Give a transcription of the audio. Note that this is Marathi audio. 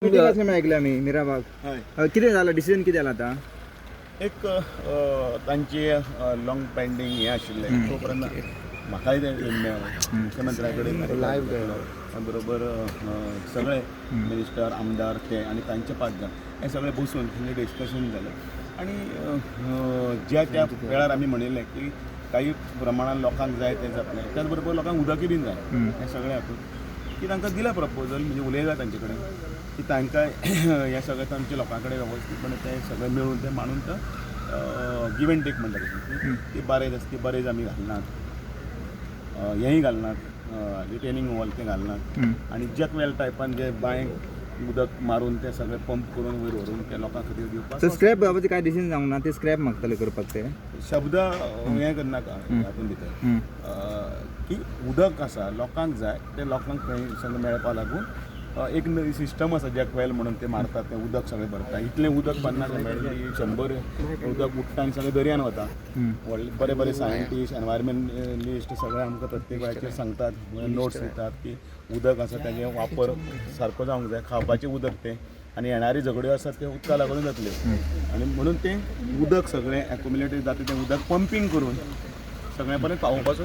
मीटिंग ऐकलं मी मिराबाग किती झालं डिसिजन किती झाला आता एक तांची लॉंग पेंडींग हे आशिल्लें तोपर्यंत म्हाकाय मुख्यमंत्र्याकडे बरोबर सगळे मिनिस्टर आमदार ते आणि तांचे 5 जण हे सगळे बसून म्हणजे डिस्कशन जालें आणि ज्या त्या वेळार आमी म्हणिल्लें की काही प्रमाणात लोकांक जाय ते जातलें त्याच बरोबर लोकांक उदकय बीन जाय हे सगळे हातून की तांकां दिला प्रपोजल म्हणजे उलयला तांचे कडेन की तांकां हे सगळें तांच्या लोकां कडेन वेवस्थीतपणे ते सगळें मेळून ते मांडून तो गिव एंड टेक म्हणटा ती बरेज आमी घालनात हेंय घालनात रिटेनिंग वॉल ते घालनात आनी जॅक वेल टायपान जे बांयक उदक मारून ते सगळे पंप करून वयर व्हरून ते लोकां खातीर दिवपाक स्क्रॅप बाबतीत काय डिसिजन जावंक ना ते स्क्रॅप मागताले करपाक ते शब्द हें करनाका हातून भितर की उदक आसा लोकांक जाय ते लोकांक खंय सगळें मेळपा लागून एक सिस्टम आसा जॅक वेल म्हणून ते मारतात ते उदक सगळें भरता इतलें उदक भरना 100 उदक उठटा आनी सगळें दर्यान वता व्हडले बरे बरे सायंटिस्ट एनवायरमेंटलिस्ट सगळे आमकां प्रत्येक वेळाचेर सांगतात नोट्स दितात की उदक आसा तेजे वापर सारको जावंक जाय खावपाचें उदक तें आनी येणारी झगड्यो आसात ते उदका लागून जातल्यो आनी म्हणून तें उदक सगळें एक्युमुलेटेड जाता तें उदक पंपींग करून सगळ्या पर्यंत पावोवपाचो